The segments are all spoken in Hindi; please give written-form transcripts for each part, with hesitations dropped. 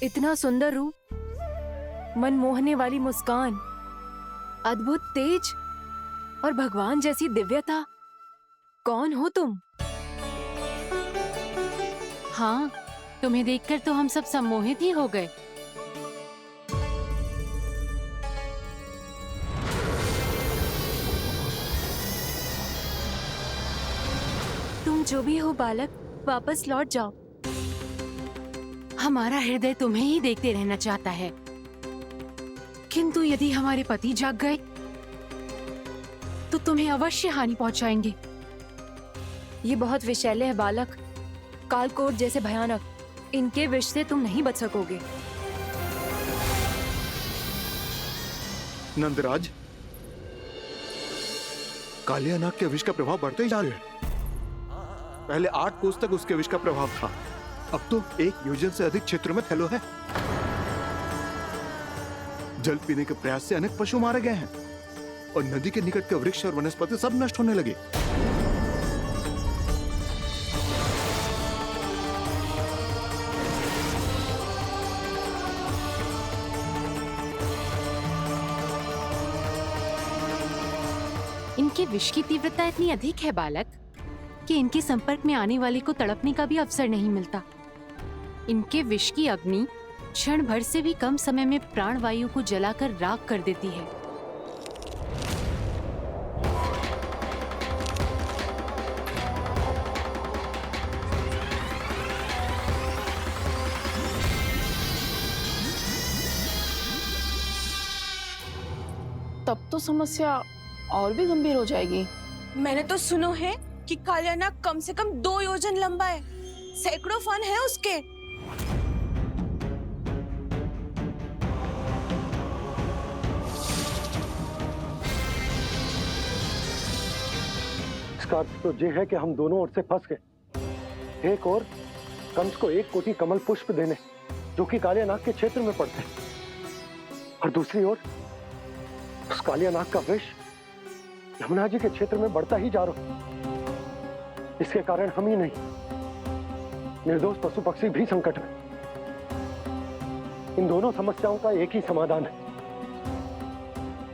इतना सुंदर रूप, मनमोहने वाली मुस्कान, अद्भुत तेज और भगवान जैसी दिव्यता। कौन हो तुम? हाँ, तुम्हें देखकर तो हम सब सम्मोहित ही हो गए। तुम जो भी हो बालक, वापस लौट जाओ। हमारा हृदय तुम्हें ही देखते रहना चाहता है, किंतु यदि हमारे पति जाग गए तो तुम्हें अवश्य हानि पहुंचाएंगे। ये बहुत विषैले है बालक, कालकोट जैसे भयानक। इनके विष से तुम नहीं बच सकोगे। नंदराज, कालिया नाग के विष का प्रभाव बढ़ते ही जा रहा है। पहले 8 कोस तक उसके विष का प्रभाव था, अब तो 1 योजन से अधिक क्षेत्र में फैलो है। जल पीने के प्रयास से अनेक पशु मारे गए हैं और नदी के निकट के वृक्ष और वनस्पति सब नष्ट होने लगे। इनके विष की तीव्रता इतनी अधिक है बालक कि इनके संपर्क में आने वाले को तड़पने का भी अवसर नहीं मिलता। इनके विष की अग्नि क्षण भर से भी कम समय में प्राण वायु को जलाकर राख कर देती है। तब तो समस्या और भी गंभीर हो जाएगी। मैंने तो सुनो है कि कालिया नाग कम से कम 2 योजन लंबा है, सैकड़ों फन है उसके। इसका अर्थ तो ये है कि हम दोनों ओर से फंस गए। एक और कंस को 1 कोटि कमल पुष्प देने जो कि कालिया नाग के क्षेत्र में पड़ते हैं, और दूसरी ओर उस कालिया नाग का विष यमुना जी के क्षेत्र में बढ़ता ही जा रहा। इसके कारण हम ही नहीं, निर्दोष पशु पक्षी भी संकट में। इन दोनों समस्याओं का एक ही समाधान है,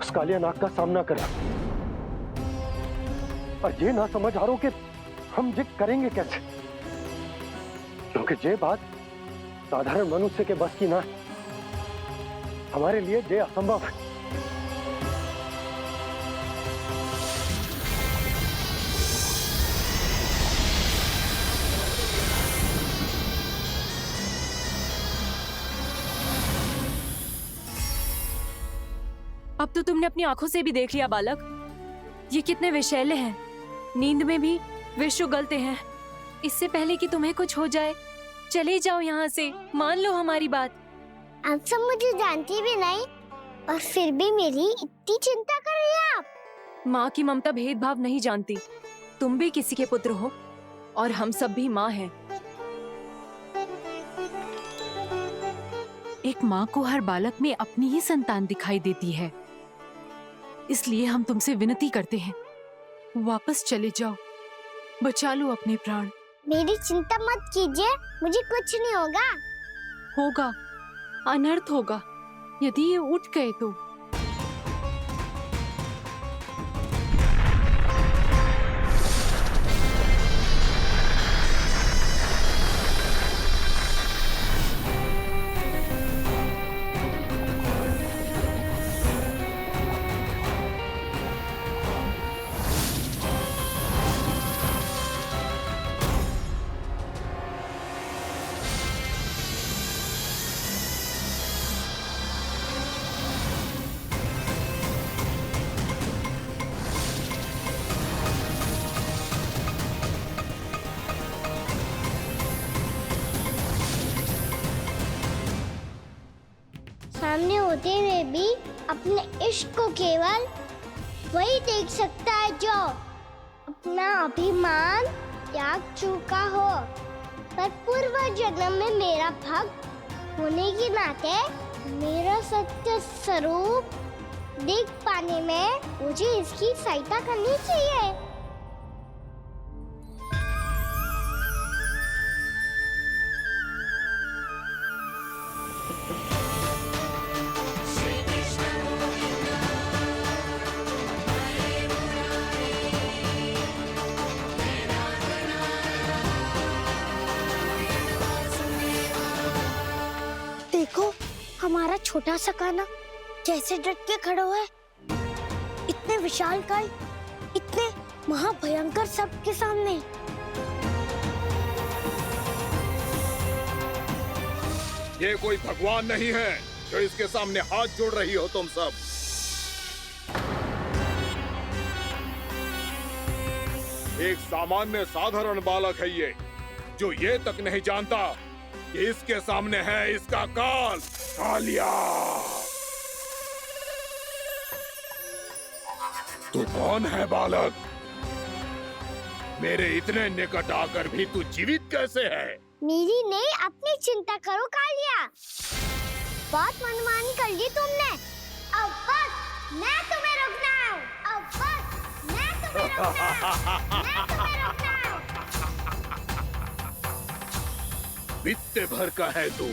उस कालिया नाग का सामना करना। और ये ना समझ आ रहा कि हम ये करेंगे कैसे, क्योंकि ये बात साधारण मनुष्य के बस की ना है। हमारे लिए ये असंभव है। अब तो तुमने अपनी आंखों से भी देख लिया बालक, ये कितने विषैले हैं। नींद में भी विष उगलते हैं। इससे पहले कि तुम्हें कुछ हो जाए, चले जाओ यहाँ से। मान लो हमारी बात। आप सब मुझे जानती भी नहीं और फिर भी मेरी इतनी चिंता कर रही हैं आप। माँ की ममता भेदभाव नहीं जानती। तुम भी किसी के पुत्र हो और हम सब भी माँ हैं। एक माँ को हर बालक में अपनी ही संतान दिखाई देती है, इसलिए हम तुमसे विनती करते हैं, वापस चले जाओ, बचा लो अपने प्राण। मेरी चिंता मत कीजिए, मुझे कुछ नहीं होगा। होगा, अनर्थ होगा यदि ये उठ गए तो। सामने होते हुए भी अपने इश्क को केवल वही देख सकता है जो अपना अभिमान त्याग चुका हो। पर पूर्व जन्म में मेरा भक्त होने के नाते मेरा सत्य स्वरूप देख पाने में मुझे इसकी सहायता करनी चाहिए। देखो हमारा छोटा सा कान्हा कैसे डट के खड़ा हुआ है, इतने विशालकाय, इतने महाभयंकर सबके सामने। ये कोई भगवान नहीं है जो इसके सामने हाथ जोड़ रही हो तुम सब। एक सामान्य साधारण बालक है ये, जो ये तक नहीं जानता कि इसके सामने है इसका काल, कालिया। तू कौन है बालक? मेरे इतने निकट आकर भी तू जीवित कैसे है? मेरी नहीं, अपनी चिंता करो कालिया। बहुत मनमानी कर ली तुमने। अब बस मैं तुम्हें रोकना हूँ। अब बस मैं तुम्हें रोकना हूँ। मैं तुम्हें रोकना हूँ। बित्ते भर का है तू,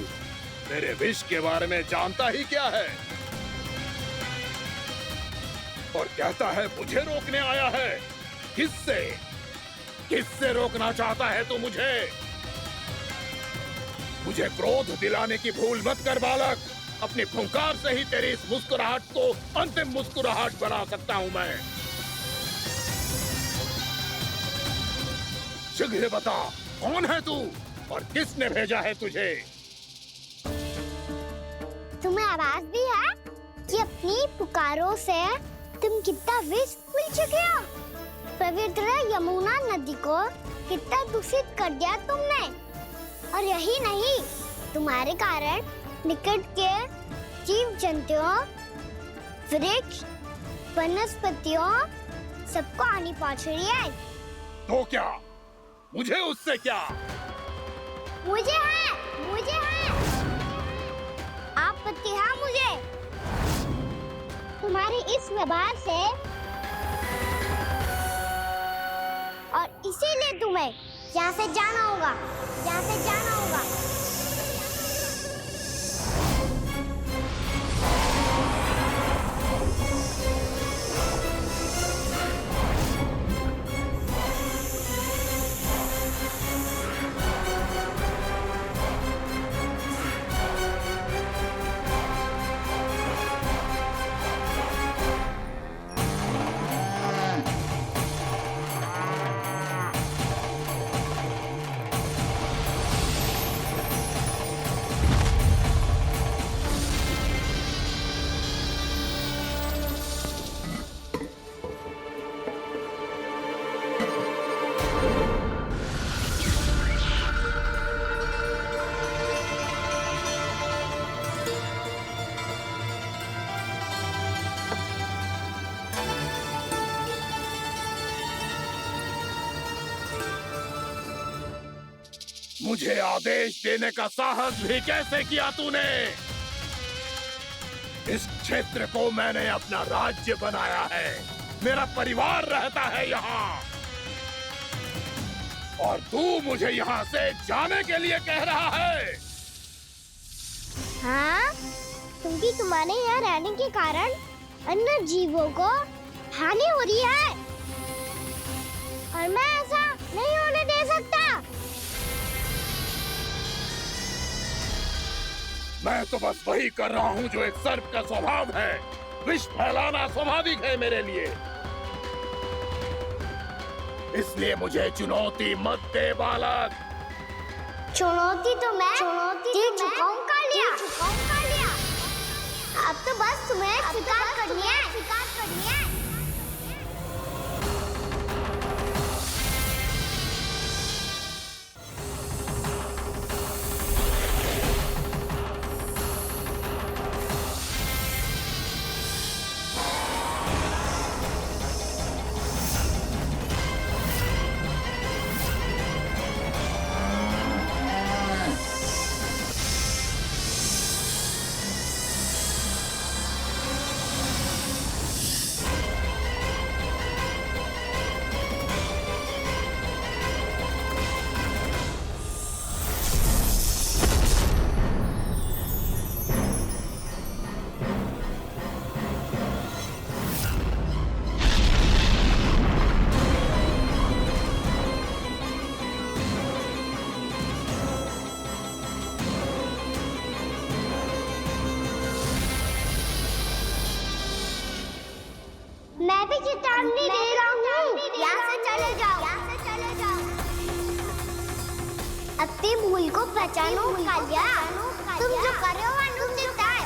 मेरे विष के बारे में जानता ही क्या है? और कहता है मुझे रोकने आया है। किससे? किससे रोकना चाहता है तू मुझे? मुझे क्रोध दिलाने की भूल मत कर बालक। अपनी फुंकार से ही तेरी इस मुस्कुराहट को अंतिम मुस्कुराहट बना सकता हूं मैं। शीघ्र बता, कौन है तू और किसने भेजा है तुझे? तुम्हें आवाज भी है कि अपनी पुकारों से तुम कितना विष भूल चुके हो। पवित्र यमुना नदी को कितना दूषित कर दिया तुमने। और यही नहीं, तुम्हारे कारण निकट के जीव जंतुओं, वृक्ष, वनस्पतियों सबको हानि पहुंच रही है। तो क्या? मुझे उससे क्या? मुझे है, मुझे है। आपत्ति है मुझे तुम्हारे इस व्यवहार से, और इसीलिए तुम्हें यहाँ से जाना होगा, यहाँ से जाना होगा। मुझे आदेश देने का साहस भी कैसे किया तूने? इस क्षेत्र को मैंने अपना राज्य बनाया है, मेरा परिवार रहता है यहाँ, और तू मुझे यहाँ से जाने के लिए कह रहा है? हाँ, क्योंकि तुम्हारे यहाँ रहने के कारण अन्य जीवों को हानि हो रही है, और मैं ऐसा नहीं होने दे सकता। मैं तो बस वही कर रहा हूँ जो एक सर्प का स्वभाव है। विष फैलाना स्वाभाविक है मेरे लिए, इसलिए मुझे चुनौती मत दे बालक। चुनौती तो मैं दे चुका हूँ कालिया। अब तो बस तुम्हें स्वीकार करनी है। नहीं दे रहा हूँ। यहाँ से चले जाओ, यहाँ से चले जाओ। अपनी भूल को पहचानो कालिया। तुम जो कर रहे हो अनुचित है।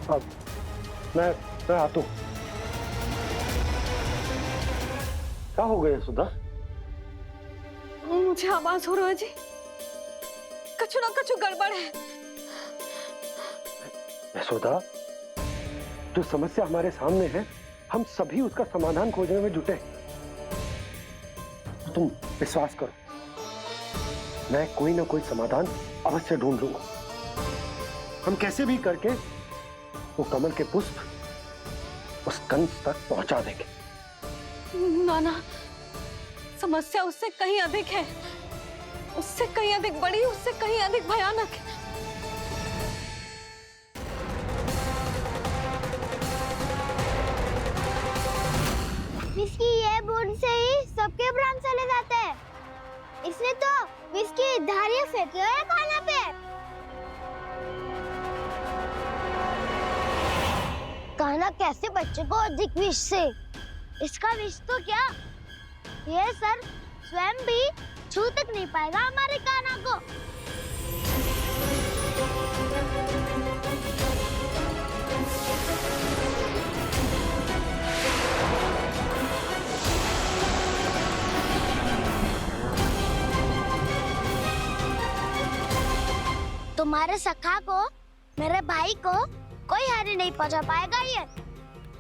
अब मैं आता हूँ। क्या हो गया सुधा? मुझे आवाज हो रहा है जी, कछु ना कछु गड़बड़ है। यशोदा, जो समस्या हमारे सामने है, हम सभी उसका समाधान खोजने में जुटे। तो तुम विश्वास करो, मैं कोई ना कोई समाधान अवश्य ढूंढ लूंगा। हम कैसे भी करके वो कमल के पुष्प उस कंस तक पहुंचा देंगे। नाना, समस्या उससे कहीं अधिक है, उससे कहीं अधिक बड़ी, उससे कहीं अधिक भयानक है। विस्की ये बूंद से ही सबके प्राण चले जाते हैं। इसने तो विस्की धारियां फेंके हुए हैं खाना पे। कान्हा कैसे बच्चे को अधिक विष से? इसका विष तो क्या, ये सर स्वयं भी छू तक नहीं पाएगा हमारे कान्हा को। तुम्हारे सखा को, मेरे भाई को कोई हानि नहीं पहुंचा पाएगा। ये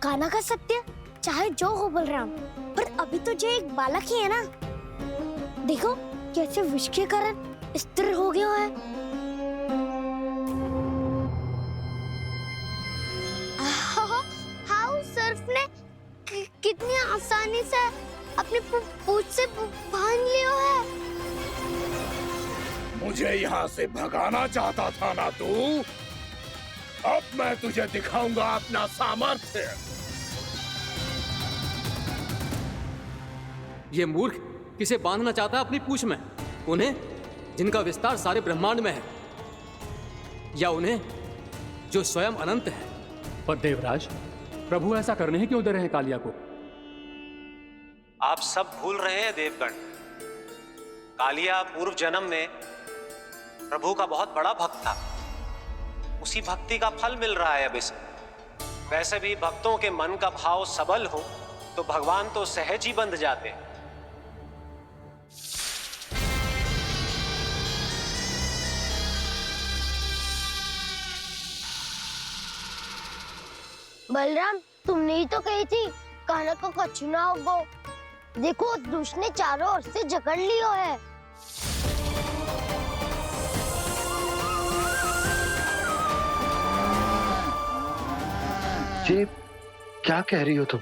कान्हा का सत्य चाहे जो हो बलराम, पर अभी तो जो एक बालक ही है ना। देखो कैसे विष के कारण स्थिर हो गया है। हाउ सर्फ ने कितनी आसानी से अपनी पूंछ से बांध लिया है। मुझे यहाँ से भगाना चाहता था ना तू? अब मैं तुझे दिखाऊंगा अपना सामर्थ्य। ये मूर्ख किसे बांधना चाहता है अपनी पूंछ में? उन्हें जिनका विस्तार सारे ब्रह्मांड में है, या उन्हें जो स्वयं अनंत है? पर देवराज, प्रभु ऐसा करने ही क्यों दे रहे हैं कालिया को? आप सब भूल रहे हैं देवगण। कालिया पूर्व जन्म में प्रभु का बहुत बड़ा भक्त था। उसी भक्ति का फल मिल रहा है अब इसे। वैसे भी भक्तों के मन का भाव सबल हो तो भगवान तो सहज ही बंध जाते हैं। बलराम, तुमने ही तो कही थी कान्हा को कछु ना होगा। देखो उस दुष्ट ने चारों ओर से जकड़ लियो है। ये क्या कह रही हो तुम?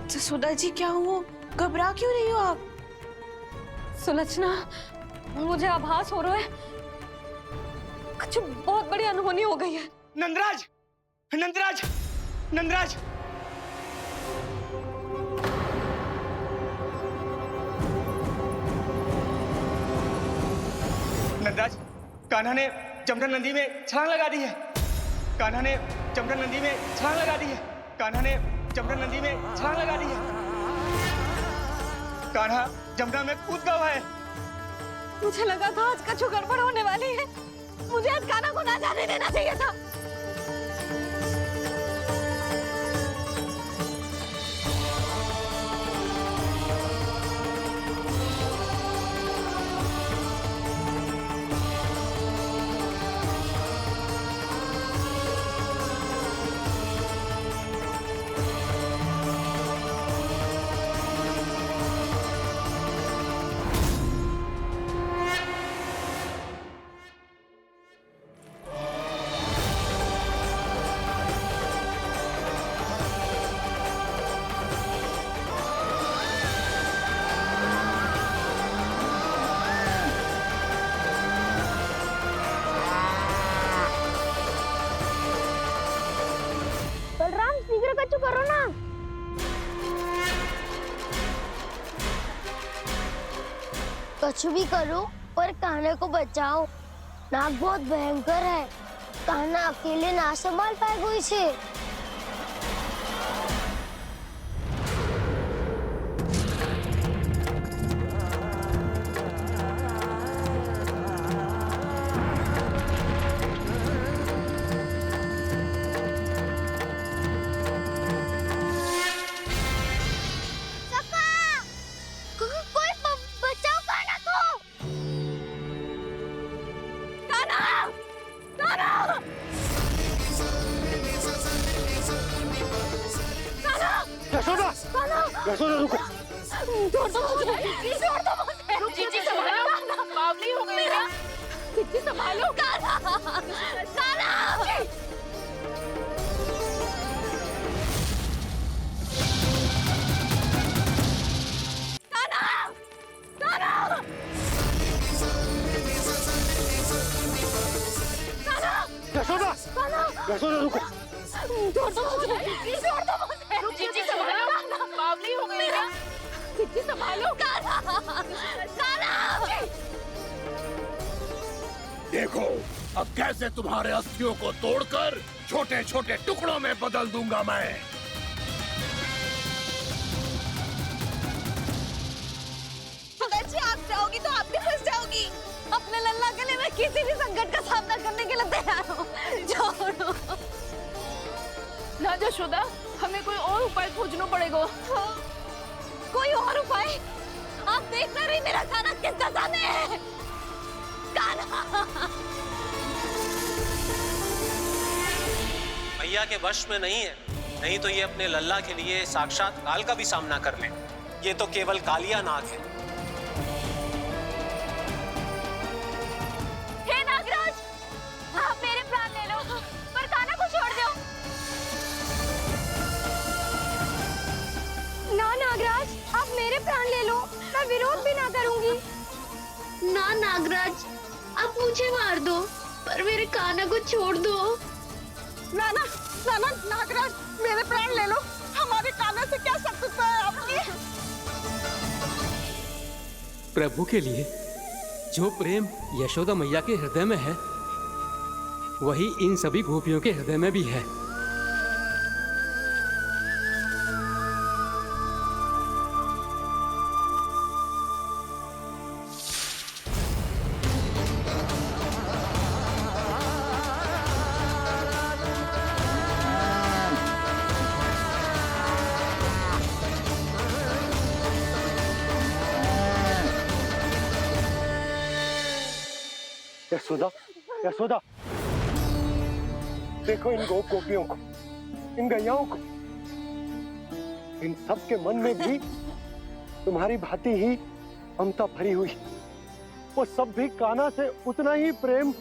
जसोदा जी, क्या हुआ? घबरा क्यों रही हो आप? सुलक्षणा, मुझे आभास हो रहा है कुछ बहुत बड़ी अनहोनी हो गई है। नंदराज, नंदराज, नंदराज! नंदराज, कान्हा ने जमना नदी में छलांग लगा दी है। कान्हा ने जमना नदी में छलांग लगा दी है। कान्हा ने जमना नदी में छलांग लगा दी है। कान्हा जमना में कूद गया है। मुझे लगा था आज कछु गड़बड़ होने वाली है। मुझे आज कान्हा को ना जाने देना चाहिए था। कुछ भी करो पर कान्हा को बचाओ। नाग बहुत भयंकर है, कान्हा अकेले ना संभाल पाएगा इसे। यशोदा, यशोदा रुको। छोड़ दो मुझे, छोड़ दो मुझे। रुक जीजी, संभालो, बावली हो गई क्या? जीजी संभालो। यशोदा, यशोदा रुको। छोड़ दो मुझे, छोड़ दो मुझे। रुक जीजी संभालो, बावली हो गई क्या? जीजी संभालो। देखो अब कैसे तुम्हारे अस्थियों को तोड़कर छोटे छोटे टुकड़ों में बदल दूंगा मैं। सुदर्शी, आप जाओगी तो आप भी फंस जाओगी। अपने लल्ला के लिए मैं किसी भी संकट का सामना करने के लिए तैयार हूँ। छोड़ो ना यशोदा, हमें कोई और उपाय खोजना पड़ेगा। कोई और उपाय? आप देख ना रही मेरा कान्हा किस दशा में है। कान्हा मैया के वश में नहीं है, नहीं तो ये अपने लल्ला के लिए साक्षात काल का भी सामना कर ले। ये तो केवल कालिया नाग है। हे नागराज, आप मेरे प्राण ले लो पर कान्हा को छोड़ दो। ना नागराज, आप मेरे प्राण ले लो, मैं विरोध भी ना करूंगी। ना नागराज, आप मुझे मार दो पर मेरे कान्हा को छोड़ दो। ना ना ना ना नागराज, मेरे प्राण ले लो, हमारे कान्हा से क्या शत्रुता है आपकी? प्रभु के लिए जो प्रेम यशोदा मैया के हृदय में है, वही इन सभी गोपियों के हृदय में भी है। यशोदा, यशोदा, देखो इन गोपियों को, इन गैयाओं को। इन सब के मन में भी तुम्हारी भांति ही ममता भरी हुई। वो सब भी कान्हा से उतना ही प्रेम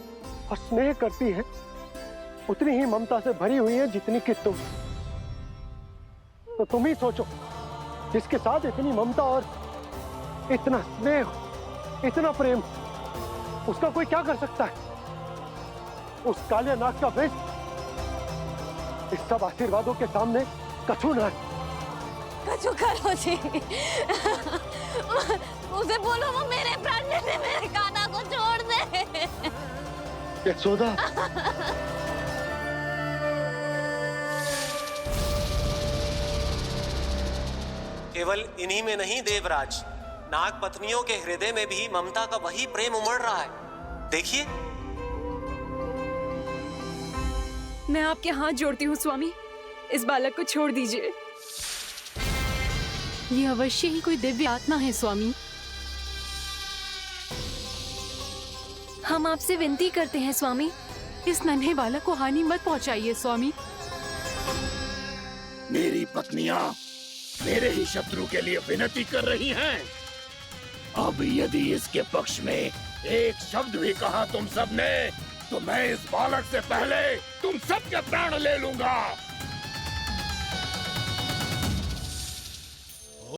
और स्नेह करती है, उतनी ही ममता से भरी हुई है जितनी कि तुम। तो तुम ही सोचो, जिसके साथ इतनी ममता और इतना स्नेह, इतना प्रेम, उसका कोई क्या कर सकता है? उस कालिया नाग का वेश इस सब आशीर्वादों के सामने कछु न है। कछु करो जी, उसे बोलो वो मेरे प्राण ले ले, मेरे कान्हा को छोड़ दे। यशोदा, केवल इन्हीं में नहीं देवराज, नाग पत्नियों के हृदय में भी ममता का वही प्रेम उमड़ रहा है। देखिए। मैं आपके हाथ जोड़ती हूँ स्वामी, इस बालक को छोड़ दीजिए। ये अवश्य ही कोई दिव्य आत्मा है स्वामी। हम आपसे विनती करते हैं स्वामी, इस नन्हे बालक को हानि मत पहुंचाइए स्वामी। मेरी पत्नियां मेरे ही शत्रु के लिए विनती कर रही हैं। अब यदि इसके पक्ष में एक शब्द भी कहा तुम सबने, तो मैं इस बालक से पहले तुम सबके प्राण ले लूंगा।